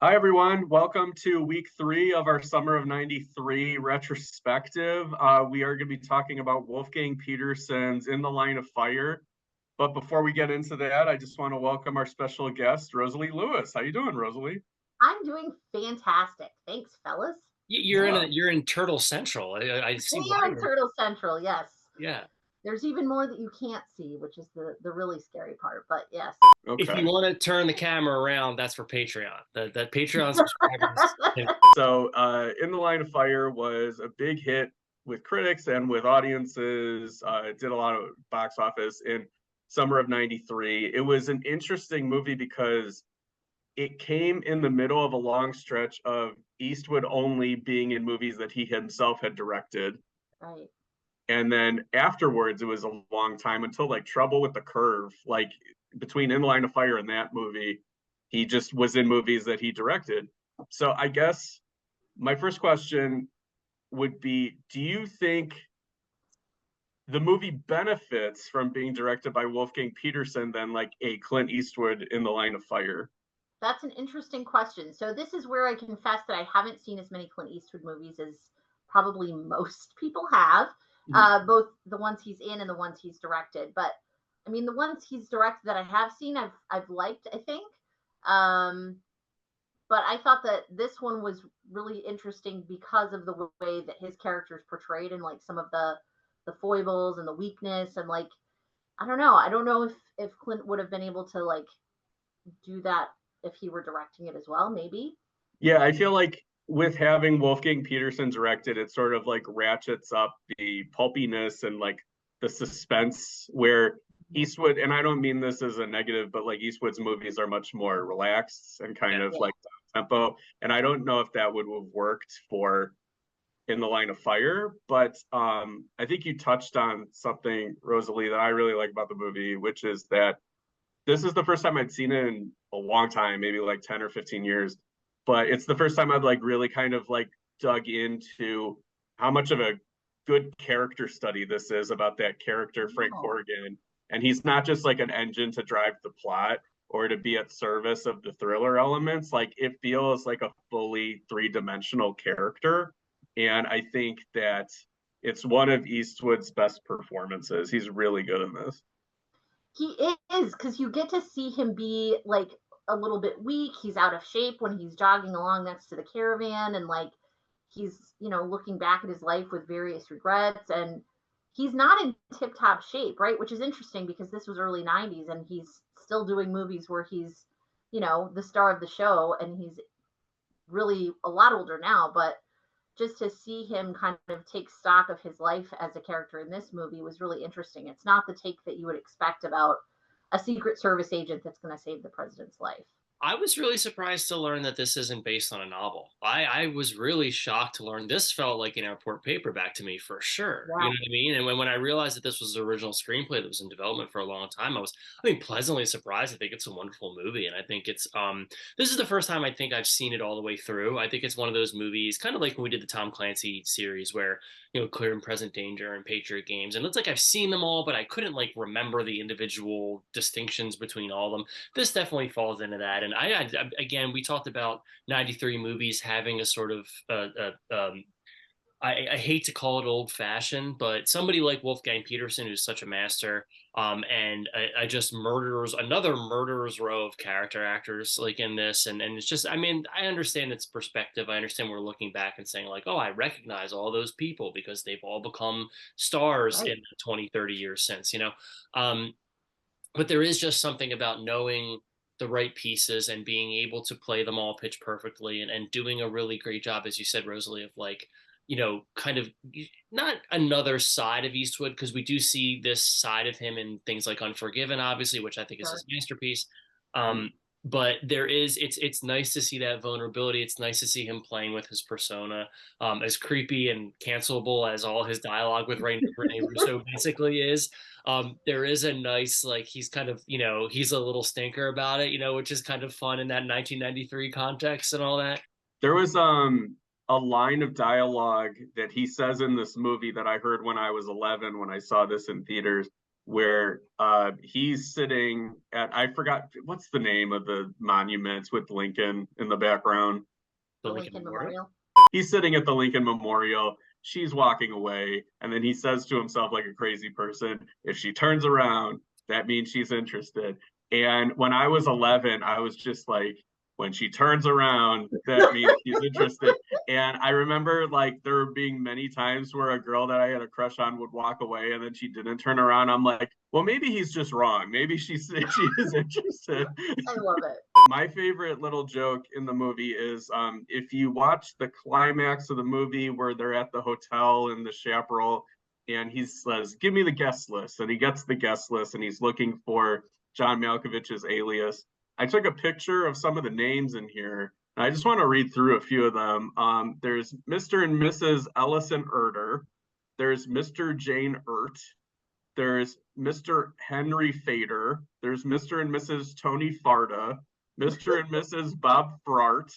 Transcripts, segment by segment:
Hi, everyone. Welcome to week three of our Summer of 93 retrospective. We are going to be talking about Wolfgang Peterson's In the Line of Fire. But before we get into that, I just want to welcome our special guest, Rosalie Lewis. How you doing, Rosalie? I'm doing fantastic. Thanks, fellas. Yeah. You're in Turtle Central. I see We why are in you're. Turtle Central, yes. Yeah. There's even more that you can't see, which is the really scary part. But yes. If you Okay. want to turn the camera around, that's for Patreon. That Patreon subscribers. So, In the Line of Fire was a big hit with critics and with audiences. It did a lot of box office in summer of 93. It was an interesting movie because it came in the middle of a long stretch of Eastwood only being in movies that he himself had directed. Right. And then afterwards, it was a long time until like Trouble with the Curve, like between In Line of Fire and that movie, he just was in movies that he directed. So I guess my first question would be, do you think the movie benefits from being directed by Wolfgang Peterson than like a Clint Eastwood In the Line of Fire? That's an interesting question. So this is where I confess that I haven't seen as many Clint Eastwood movies as probably most people have. Both the ones he's in and the ones he's directed. But I mean, the ones he's directed that I have seen, I've liked. I think. Um, but I thought that this one was really interesting because of the way that his character is portrayed and like some of the foibles and the weakness and like I don't know if Clint would have been able to like do that if he were directing it as well. Maybe. Yeah, I feel like with having Wolfgang Peterson directed, it sort of like ratchets up the pulpiness and like the suspense where Eastwood, and I don't mean this as a negative, but like Eastwood's movies are much more relaxed and kind Yeah. of Yeah. like tempo. And I don't know if that would have worked for In the Line of Fire, but I think you touched on something, Rosalie, that I really like about the movie, which is that this is the first time I'd seen it in a long time, maybe like 10 or 15 years. But it's the first time I've like really kind of like dug into how much of a good character study this is about that character, Frank Oh, Corrigan. And he's not just like an engine to drive the plot or to be at service of the thriller elements. Like it feels like a fully three-dimensional character. And I think that it's one of Eastwood's best performances. He's really good in this. he is because you get to see him be like a little bit weak. He's out of shape when he's jogging along next to the caravan, and like he's looking back at his life with various regrets, and he's not in tip top shape, right? Which is interesting because this was early '90s, and he's still doing movies where he's the star of the show, and he's really a lot older now, but just to see him kind of take stock of his life as a character in this movie was really interesting. It's not the take that you would expect about a Secret Service agent that's going to save the president's life. I was really surprised to learn that this isn't based on a novel. I was really shocked to learn this felt like an airport paperback to me for sure. You Yeah, know what I mean? And when I realized that this was the original screenplay that was in development for a long time, I mean, pleasantly surprised. I think it's a wonderful movie. And I think this is the first time I think I've seen it all the way through. I think it's one of those movies, kind of like when we did the Tom Clancy series where, Clear and Present Danger and Patriot Games. And it's like I've seen them all, but I couldn't like remember the individual distinctions between all of them. This definitely falls into that. And again, we talked about 93 movies having a sort of, I hate to call it old fashioned, but somebody like Wolfgang Peterson, who's such a master, and I just another murderer's row of character actors like in this. And it's just, I mean, I understand its perspective. I understand we're looking back and saying like, oh, I recognize all those people because they've all become stars right. in the 20, 30 years since. Um, but there is just something about knowing the right pieces and being able to play them all pitch perfectly and doing a really great job, as you said, Rosalie, of like, kind of not another side of Eastwood, because we do see this side of him in things like Unforgiven, obviously, which I think is Sure. his masterpiece. But there is it's nice to see that vulnerability. It's nice to see him playing with his persona, as creepy and cancelable as all his dialogue with Rene Russo basically is. There is a nice like he's kind of he's a little stinker about it, which is kind of fun in that 1993 context and all that. There was a line of dialogue that he says in this movie that I heard when I was 11 when I saw this in theaters. where he's sitting at, I forgot what's the name of the monuments with Lincoln in the background. The The Lincoln Lincoln Memorial. Memorial. He's sitting at the Lincoln Memorial. She's walking away, and then he says to himself, like a crazy person, if she turns around, that means she's interested. And when I was 11, I was just like, when she turns around, that means she's interested. And I remember like there being many times where a girl that I had a crush on would walk away and then she didn't turn around. I'm like, well, maybe he's just wrong. Maybe she is interested. I love it. My favorite little joke in the movie is if you watch the climax of the movie where they're at the hotel in the chaparral and he says, give me the guest list. And he gets the guest list and he's looking for John Malkovich's alias. I took a picture of some of the names in here. And I just want to read through a few of them. There's Mr. and Mrs. Ellison Erter. There's Mr. Jane Ert. There's Mr. Henry Fader. There's Mr. and Mrs. Tony Farda. Mr. and Mrs. Bob Frart,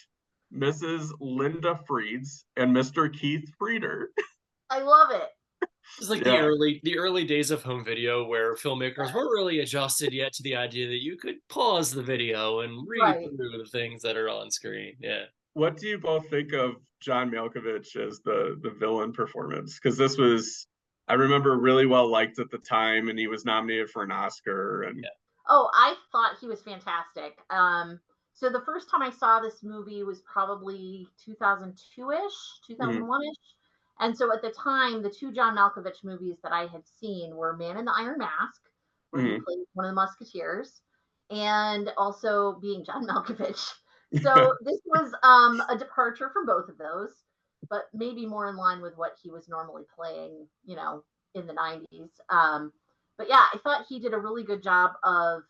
Mrs. Linda Freeds, and Mr. Keith Frieder. I love it. It's like Yeah. the early days of home video where filmmakers weren't really adjusted yet to the idea that you could pause the video and read Right. through the things that are on screen. Yeah. What do you both think of John Malkovich as the villain performance? Because this was, I remember, really well liked at the time, and he was nominated for an Oscar. And Yeah. Oh, I thought he was fantastic. So the first time I saw this movie was probably 2002-ish, 2001-ish. And so at the time, the two John Malkovich movies that I had seen were Man in the Iron Mask, where he played one of the Musketeers, and also Being John Malkovich. So this was a departure from both of those, but maybe more in line with what he was normally playing, you know, in the 90s. But yeah, I thought he did a really good job of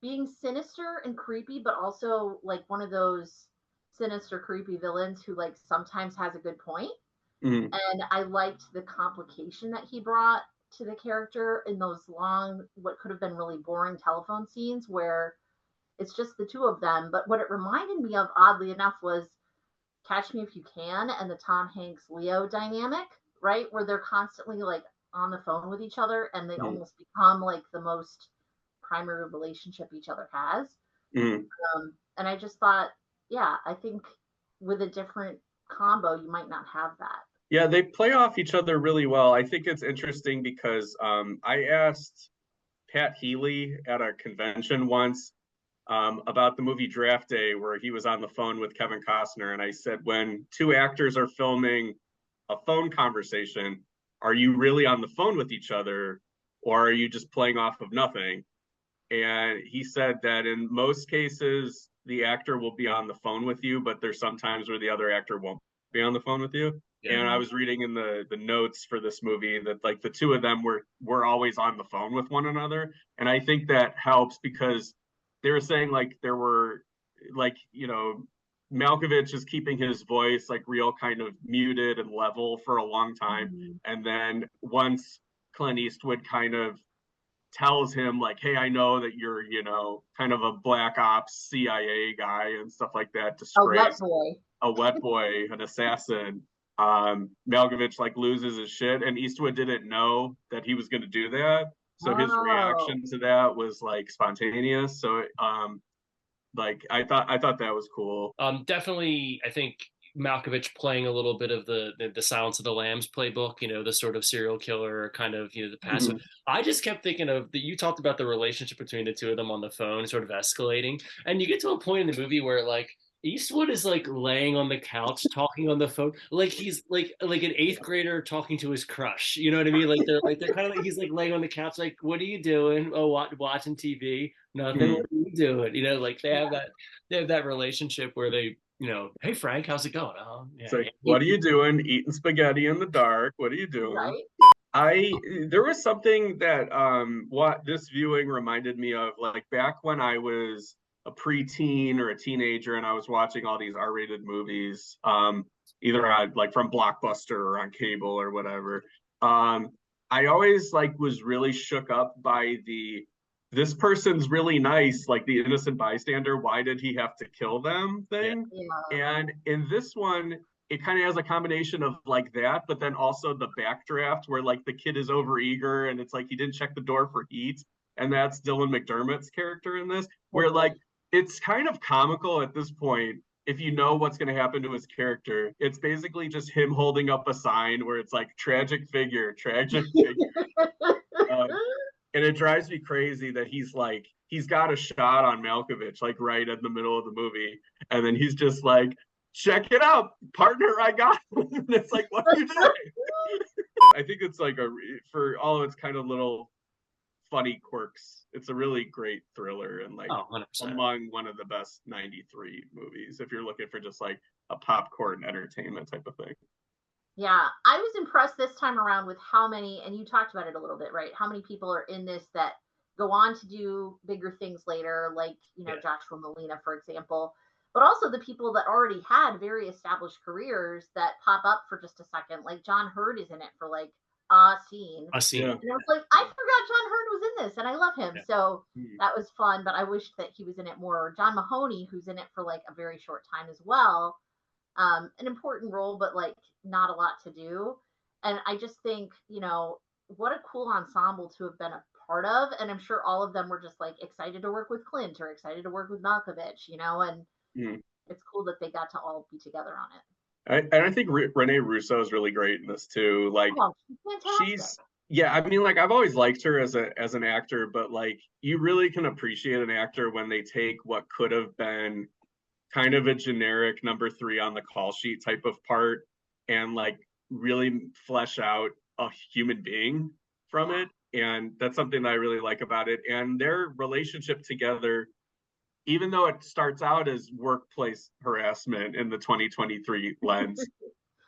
being sinister and creepy, but also like one of those sinister, creepy villains who like sometimes has a good point. Mhm. And I liked the complication that he brought to the character in those long, what could have been really boring telephone scenes where it's just the two of them. But what it reminded me of, oddly enough, was Catch Me If You Can and the Tom Hanks Leo dynamic, right? Where they're constantly like on the phone with each other and they almost become like the most primary relationship each other has. Mhm. And I just thought, yeah, I think with a different combo, you might not have that. Yeah, they play off each other really well. I think it's interesting because I asked Pat Healy at a convention once about the movie Draft Day, where he was on the phone with Kevin Costner. And I said, when two actors are filming a phone conversation, are you really on the phone with each other, or are you just playing off of nothing? And he said that in most cases, the actor will be on the phone with you, but there's sometimes where the other actor won't be on the phone with you. Yeah. And I was reading in the notes for this movie that like the two of them were always on the phone with one another. And I think that helps because they were saying like there were like, you know, Malkovich is keeping his voice like real kind of muted and level for a long time. And then once Clint Eastwood kind of tells him like, hey, I know that you're, you know, kind of a black ops CIA guy and stuff like that, disgrace, a wet boy, an assassin. Malkovich like loses his shit, and Eastwood didn't know that he was going to do that, so his reaction to that was like spontaneous. So like I thought that was cool. Definitely, I think Malkovich playing a little bit of the Silence of the Lambs playbook, you know, the sort of serial killer kind of, you know, the passive. I just kept thinking of that. You talked about the relationship between the two of them on the phone sort of escalating, and you get to a point in the movie where like Eastwood is like laying on the couch talking on the phone, like he's like an eighth grader talking to his crush. You know what I mean? They're kind of like he's like laying on the couch, like, what are you doing? Oh, watching TV? Nothing. What are you doing? You know, like they have that relationship where they, you know, hey Frank, how's it going? Oh, yeah. It's like, what are you doing? Eating spaghetti in the dark. What are you doing? Right? There was something that what this viewing reminded me of, like back when I was a preteen or a teenager and I was watching all these R-rated movies, either on like from Blockbuster or on cable or whatever. I always like was really shook up by this person's really nice, like the innocent bystander, why did he have to kill them thing? Yeah. And in this one, it kind of has a combination of like that, but then also the backdraft where like the kid is overeager and it's like he didn't check the door for heat. And that's Dylan McDermott's character in this, where like it's kind of comical at this point if you know what's going to happen to his character. It's basically just him holding up a sign where it's like tragic figure, tragic figure. And it drives me crazy that he's got a shot on Malkovich like right in the middle of the movie, and then he's just like, check it out, partner, I got it. And it's like, what are you doing? I think it's like for all of its kind of little funny quirks, it's a really great thriller and like 100%. among one of the best 93 movies if you're looking for just like a popcorn entertainment type of thing. Yeah, I was impressed this time around with how many, and you talked about it a little bit, right? How many people are in this that go on to do bigger things later, like, Joshua Malina, for example, but also the people that already had very established careers that pop up for just a second. Like John Hurt is in it for like a scene. A scene. Yeah. And I was like, I forgot John Hurt was in this, and I love him. Yeah. So that was fun, but I wished that he was in it more. John Mahoney, who's in it for like a very short time as well. An important role, but like not a lot to do. And I just think, what a cool ensemble to have been a part of. And I'm sure all of them were just like excited to work with Clint or excited to work with Malkovich, and it's cool that they got to all be together on it. And I think Renee Russo is really great in this too. Like, yeah, I mean, like I've always liked her as an actor, but like you really can appreciate an actor when they take what could have been kind of a generic number 3 on the call sheet type of part and like really flesh out a human being from it. And that's something that I really like about it. And their relationship together, even though it starts out as workplace harassment in the 2023 lens,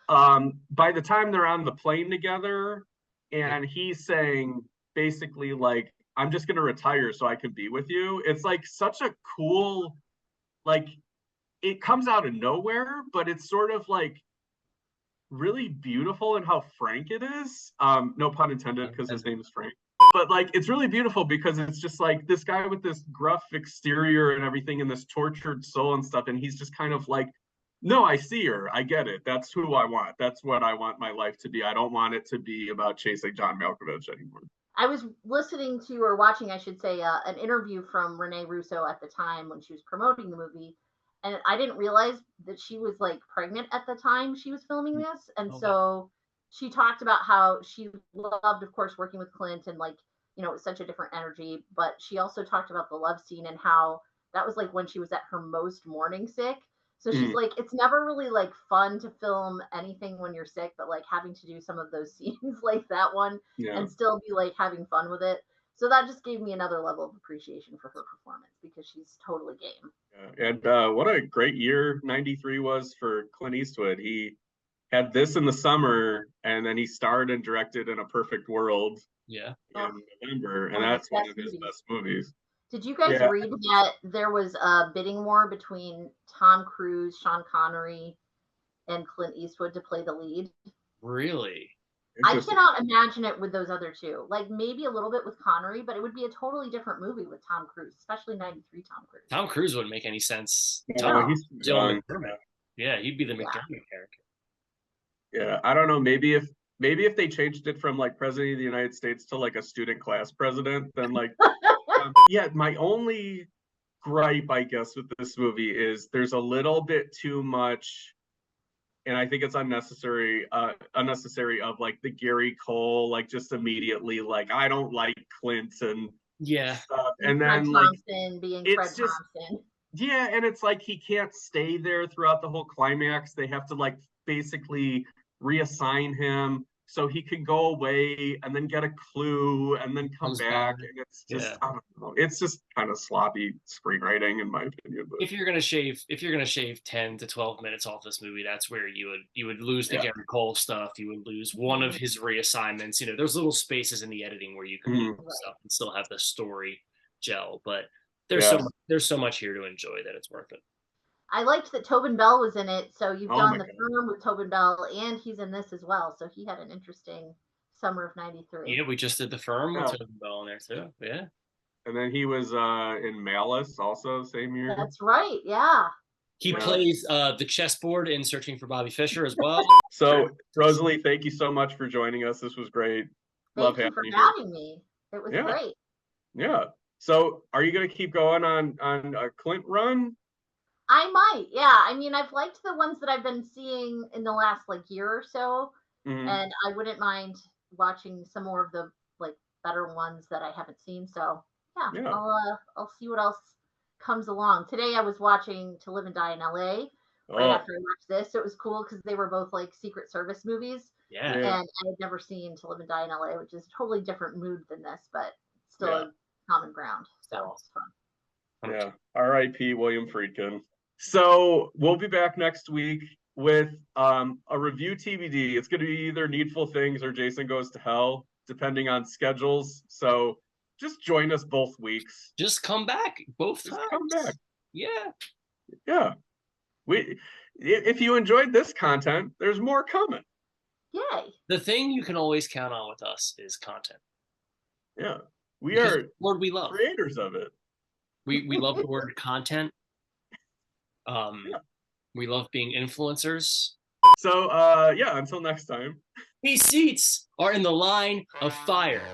by the time they're on the plane together and he's saying basically like, I'm just going to retire so I can be with you. It's like such a cool, like, it comes out of nowhere, but it's sort of like really beautiful in how frank it is. No pun intended, because his name is Frank. But like, it's really beautiful because it's just like this guy with this gruff exterior and everything and this tortured soul and stuff. And he's just kind of like, no, I see her. I get it. That's who I want. That's what I want my life to be. I don't want it to be about chasing John Malkovich anymore. I was listening to, or watching, I should say, an interview from Renee Russo at the time when she was promoting the movie. And I didn't realize that she was like pregnant at the time she was filming this. And so she talked about how she loved, of course, working with Clint and like, it was such a different energy. But she also talked about the love scene and how that was like when she was at her most morning sick. So she's like, it's never really like fun to film anything when you're sick, but like having to do some of those scenes like that one and still be like having fun with it. So that just gave me another level of appreciation for her performance because she's totally game. Yeah. And what a great year 93 was for Clint Eastwood. He had this in the summer, and then he starred and directed in A Perfect World in November, and that's one of his best movies. Did you guys read that there was a bidding war between Tom Cruise, Sean Connery, and Clint Eastwood to play the lead? Really? I cannot imagine it with those other two. Like maybe a little bit with Connery, but it would be a totally different movie with Tom Cruise, especially 93 Tom Cruise. Tom Cruise wouldn't make any sense. He's young. Yeah, he'd be the McDermott character. Yeah, I don't know. Maybe if they changed it from like President of the United States to like a student class president, then like, my only gripe, I guess, with this movie is there's a little bit too much. And I think it's unnecessary of like the Gary Cole, like just immediately like, I don't like Clinton. Stuff. And then Fred Thompson being Fred Thompson. Yeah, and it's like he can't stay there throughout the whole climax. They have to like basically reassign him so he can go away and then get a clue and then come back. And it's just I don't know. It's just kind of sloppy screenwriting in my opinion. But if you're gonna shave 10 to 12 minutes off this movie, that's where you would lose the Gary Cole stuff. You would lose one of his reassignments. There's little spaces in the editing where you can do stuff and still have the story gel. But there's so much here to enjoy that it's worth it. I liked that Tobin Bell was in it. So you've done The Firm with Tobin Bell, and he's in this as well. So he had an interesting summer of 93. Yeah, we just did The Firm with Tobin Bell in there too. Yeah. And then he was in Malice also same year. That's right. Yeah. He plays the chessboard in Searching for Bobby Fischer as well. So, Rosalie, thank you so much for joining us. This was great. Love Thank you for having having me. It was great. Yeah. So, are you going to keep going on a Clint run? I might. Yeah. I mean, I've liked the ones that I've been seeing in the last like year or so, and I wouldn't mind watching some more of the like better ones that I haven't seen. So yeah. I'll see what else comes along. Today I was watching To Live and Die in LA right after I watched this. So it was cool because they were both like Secret Service movies. Yeah. And I had never seen To Live and Die in LA, which is a totally different mood than this, but still a common ground. So it's fun. Yeah. R.I.P. William Friedkin. So we'll be back next week with a review TBD. It's going to be either Needful Things or Jason Goes to Hell, depending on schedules. So just join us both weeks. Just come back both times. Come back. Yeah. Yeah. If you enjoyed this content, there's more coming. Yay. The thing you can always count on with us is content. Yeah. We are word we love. Creators of it. We love the word content. We love being influencers. So until next time. These seats are in the line of fire.